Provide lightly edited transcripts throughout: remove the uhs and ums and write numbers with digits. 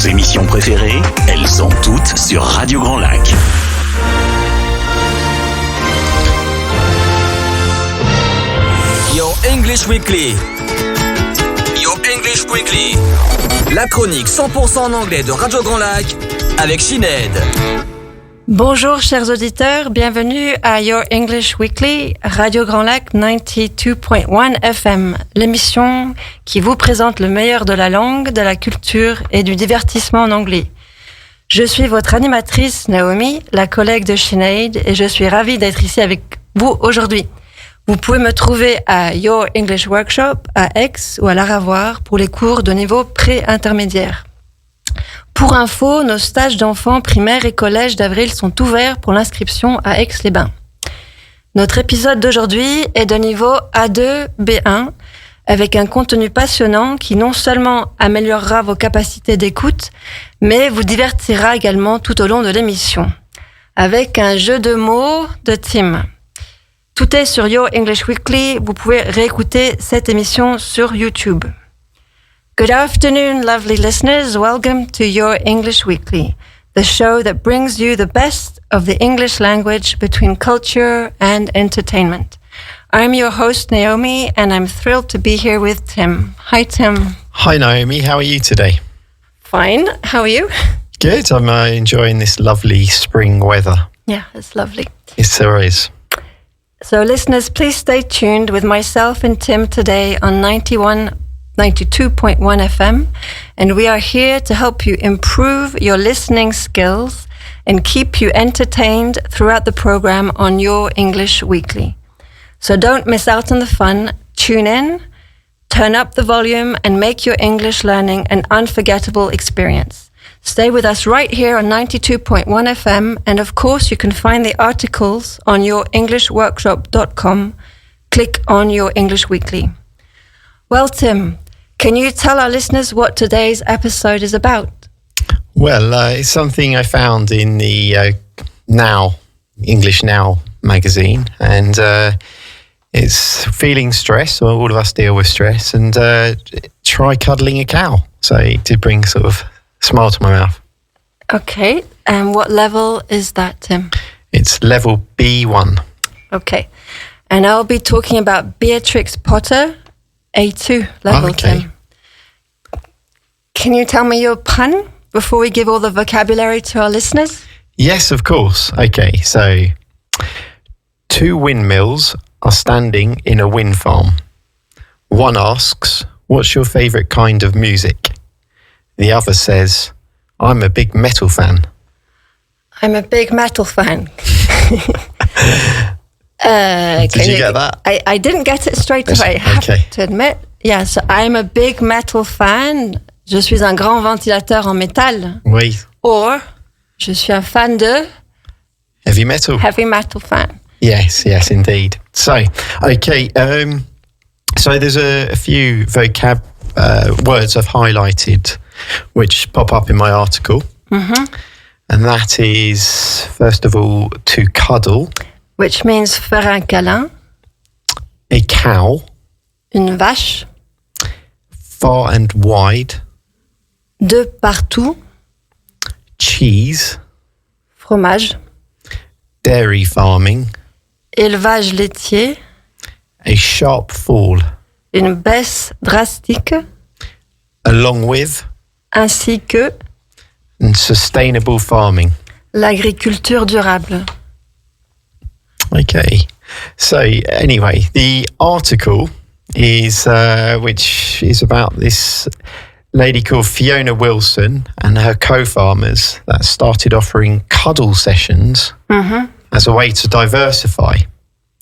émissions préférées, elles sont toutes sur Radio Grand Lac. Your English Weekly. Your English Weekly. La chronique 100% en anglais de Radio Grand Lac avec Sinead. Bonjour chers auditeurs, bienvenue à Your English Weekly, Radio Grand Lac 92.1 FM, l'émission qui vous présente le meilleur de la langue, de la culture et du divertissement en anglais. Je suis votre animatrice Naomi, la collègue de Sinead, et je suis ravie d'être ici avec vous aujourd'hui. Vous pouvez me trouver à Your English Workshop à Aix ou à l'Aravoir pour les cours de niveau pré-intermédiaire. Pour info, nos stages d'enfants primaires et collèges d'avril sont ouverts pour l'inscription à Aix-les-Bains. Notre épisode d'aujourd'hui est de niveau A2 B1 avec un contenu passionnant qui non seulement améliorera vos capacités d'écoute, mais vous divertira également tout au long de l'émission avec un jeu de mots de Tim. Tout est sur Your English Weekly. Vous pouvez réécouter cette émission sur YouTube. Good afternoon, lovely listeners. Welcome to Your English Weekly, the show that brings you the best of the English language between culture and entertainment. I'm your host, Naomi, and I'm thrilled to be here with Tim. Hi, Tim. Hi, Naomi. How are you today? Fine. How are you? Good. I'm enjoying this lovely spring weather. Yeah, it's lovely. Yes, there is. So, listeners, please stay tuned with myself and Tim today on 92.1 FM, and we are here to help you improve your listening skills and keep you entertained throughout the program on Your English Weekly. So don't miss out on the fun. Tune in, turn up the volume, and make your English learning an unforgettable experience. Stay with us right here on 92.1 FM, and of course you can find the articles on yourenglishworkshop.com. Click on Your English Weekly. Well, Tim, can you tell our listeners what today's episode is about? Well, it's something I found in the English Now magazine, and it's feeling stress. Well, all of us deal with stress, and try cuddling a cow. So it did bring sort of a smile to my mouth. Okay, and what level is that, Tim? It's level B1. Okay, and I'll be talking about Beatrix Potter, A2 level, Okay. Tim. Can you tell me your pun before we give all the vocabulary to our listeners? Yes, of course. Okay, so 2 windmills are standing in a wind farm. One asks, "What's your favourite kind of music?" The other says, "I'm a big metal fan." I'm a big metal fan. Did you get that? I didn't get it straight away, I have to admit. Yeah, so I'm a big metal fan. Je suis un grand ventilateur en métal. Oui. Or, je suis un fan de... Heavy metal. Heavy metal fan. Yes, indeed. So, okay, so there's a few vocab words I've highlighted which pop up in my article. Mm-hmm. And that is, first of all, to cuddle. Which means faire un câlin. A cow. Une vache. Far and wide. De partout. Cheese. Fromage. Dairy farming. Élevage laitier. A sharp fall. Une baisse drastique. Along with. Ainsi que. And sustainable farming. L'agriculture durable. Okay. So anyway, the article is which is about this lady called Fiona Wilson and her co-farmers that started offering cuddle sessions as a way to diversify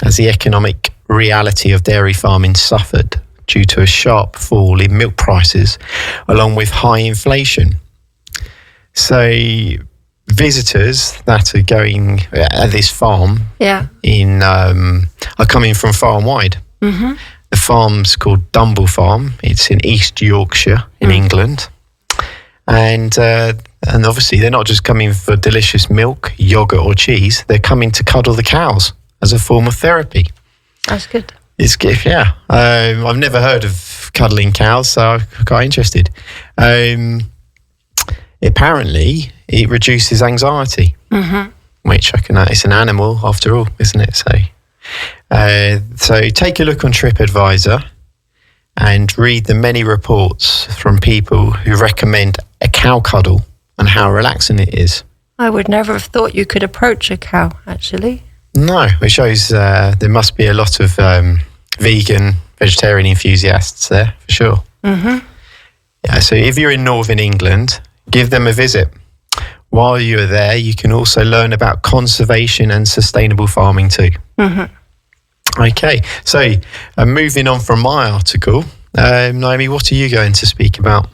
as the economic reality of dairy farming suffered due to a sharp fall in milk prices along with high inflation. So visitors that are going at this farm are coming from far and wide. Mm-hmm. The farm's called Dumble Farm. It's in East Yorkshire in England. And obviously they're not just coming for delicious milk, yogurt or cheese. They're coming to cuddle the cows as a form of therapy. That's good. It's good, yeah. I've never heard of cuddling cows, so I'm quite interested. apparently it reduces anxiety, which it's an animal after all, isn't it? So take a look on TripAdvisor and read the many reports from people who recommend a cow cuddle and how relaxing it is. I would never have thought you could approach a cow, actually. No, it shows there must be a lot of vegan, vegetarian enthusiasts there, for sure. Yeah, so if you're in Northern England, give them a visit. While you're there, you can also learn about conservation and sustainable farming too. Okay, so moving on from my article, Naomi, what are you going to speak about?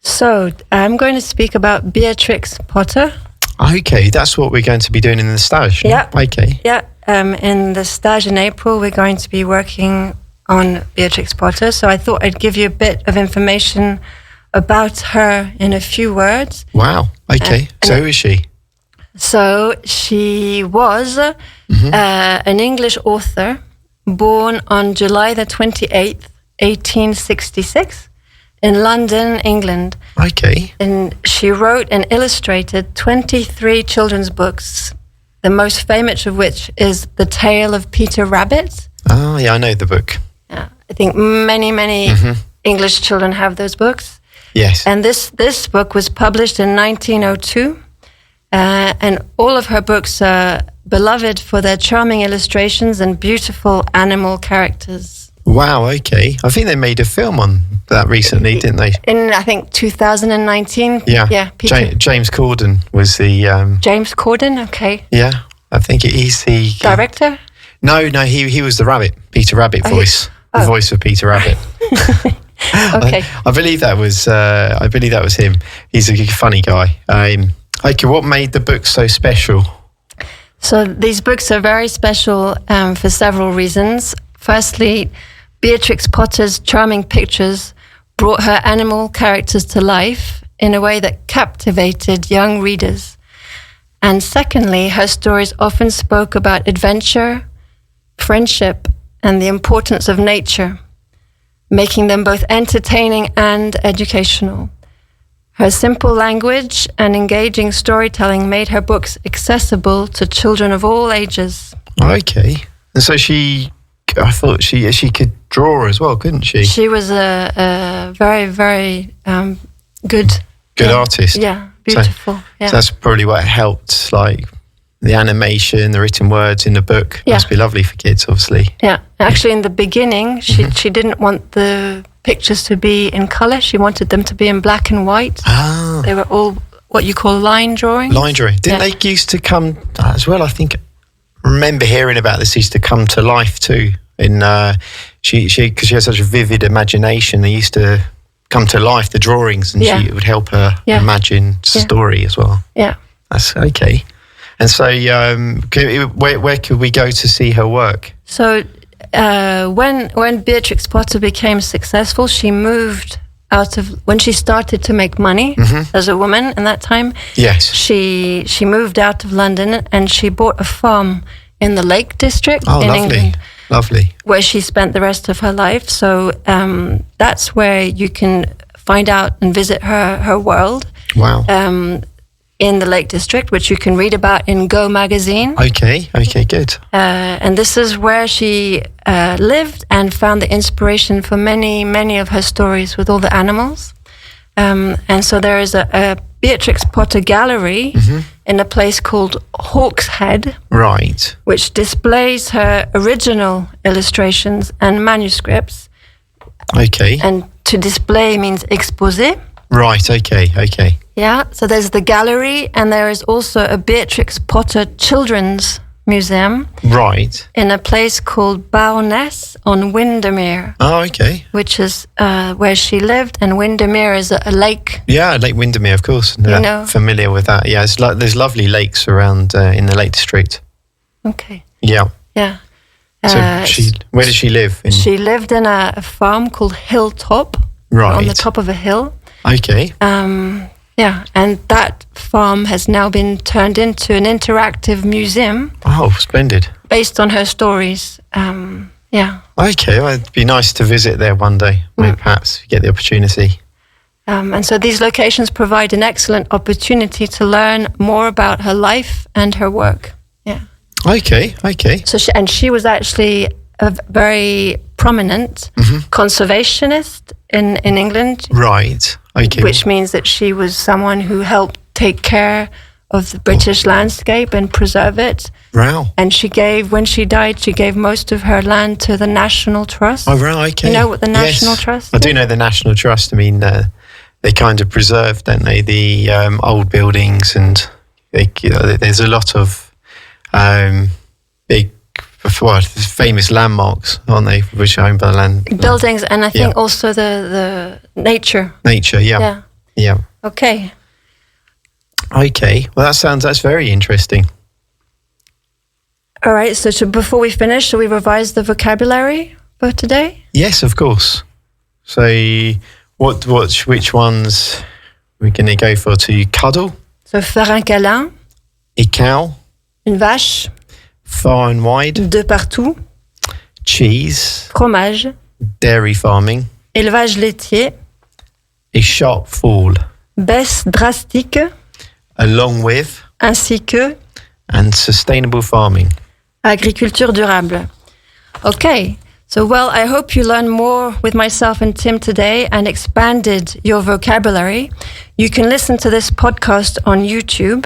So I'm going to speak about Beatrix Potter. Okay, that's what we're going to be doing in the stage. Yeah. Okay. Yeah. In the stage in April, we're going to be working on Beatrix Potter. So I thought I'd give you a bit of information about her in a few words. Wow. Okay. So who is she? So she was an English author born on July the 28th, 1866 in London, England. Okay. And she wrote and illustrated 23 children's books, the most famous of which is The Tale of Peter Rabbit. Oh, yeah, I know the book. Yeah, I think many English children have those books. Yes. And this book was published in 1902. And all of her books are beloved for their charming illustrations and beautiful animal characters. Wow, okay. I think they made a film on that recently, didn't they? In, I think, 2019. Yeah. Yeah. James Corden was the... James Corden, okay. Yeah, I think he's the... Director? No, he was the rabbit, Peter Rabbit voice. The voice of Peter Rabbit. Okay. I believe that was him. He's a funny guy. Okay, what made the book so special? So these books are very special for several reasons. Firstly, Beatrix Potter's charming pictures brought her animal characters to life in a way that captivated young readers. And secondly, her stories often spoke about adventure, friendship, and the importance of nature, making them both entertaining and educational. Her simple language and engaging storytelling made her books accessible to children of all ages. Okay. And so I thought she could draw as well, couldn't she? She was a very, very good artist. Yeah, beautiful. So that's probably what helped, like the animation, the written words in the book. Yeah. Must be lovely for kids, obviously. Yeah, actually in the beginning, she didn't want the pictures to be in colour. She wanted them to be in black and white. Ah. They were all what you call line drawings. Line drawing. Didn't they used to come as well? I think I remember hearing about this used to come to life too. She because she has such a vivid imagination, they used to come to life, the drawings, and it would help her imagine story as well. Yeah. That's okay. And so where could we go to see her work? So when Beatrix Potter became successful, she moved when she started to make money as a woman in that time. Yes. She moved out of London and she bought a farm in the Lake District in England. Lovely. Where she spent the rest of her life. So that's where you can find out and visit her world. Wow. In the Lake District, which you can read about in Go magazine. Okay, good. And this is where she lived and found the inspiration for many of her stories with all the animals. And so there is a Beatrix Potter gallery in a place called Hawkshead. Right. Which displays her original illustrations and manuscripts. Okay. And to display means exposer. Right, okay. Yeah, so there's the gallery and there is also a Beatrix Potter Children's Museum. Right. In a place called Bowness on Windermere. Oh, okay. Which is where she lived, and Windermere is a lake. Yeah, Lake Windermere, of course. You know. Familiar with that. Yeah, there's lovely lakes around in the Lake District. Okay. Yeah. Yeah. So where did she live? She lived in a farm called Hilltop. Right. On the top of a hill. Okay. Yeah, and that farm has now been turned into an interactive museum. Oh, splendid. Based on her stories. Yeah. Okay, well, it'd be nice to visit there one day, maybe perhaps if you get the opportunity. And so these locations provide an excellent opportunity to learn more about her life and her work. Yeah. Okay. So she was actually a very prominent conservationist in England. Right. Okay. Which means that she was someone who helped take care of the British landscape and preserve it. Wow. And when she died, she gave most of her land to the National Trust. Oh, right, okay. You know what the National Trust is? I do know the National Trust. I mean, they kind of preserve, don't they, the old buildings, and there's a lot of big, famous landmarks, aren't they, which are owned by the land. Buildings, and I think also the nature. Nature, yeah. Okay. Well, that's very interesting. All right, so before we finish, shall we revise the vocabulary for today? Yes, of course. So which ones we're going to go for? To cuddle? So faire un câlin. Écal. Une vache. Far and wide. De partout. Cheese. Fromage. Dairy farming. Élevage laitier. A sharp fall. Baisse drastique. Along with. Ainsi que. And sustainable farming. Agriculture durable. Okay, so I hope you learned more with myself and Tim today and expanded your vocabulary. You can listen to this podcast on YouTube.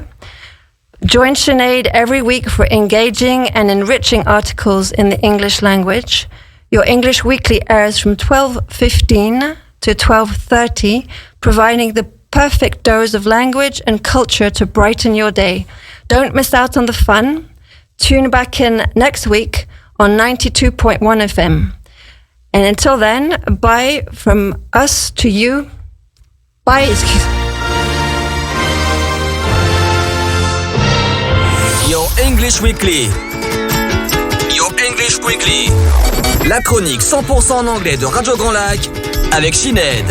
Join Sinead every week for engaging and enriching articles in the English language. Your English Weekly airs from 12:15 to 12:30, providing the perfect dose of language and culture to brighten your day. Don't miss out on the fun. Tune back in next week on 92.1 FM. And until then, bye from us to you. Bye. Your English Weekly. Your English Weekly. La chronique 100% en anglais de Radio Grand Lac avec Sinead.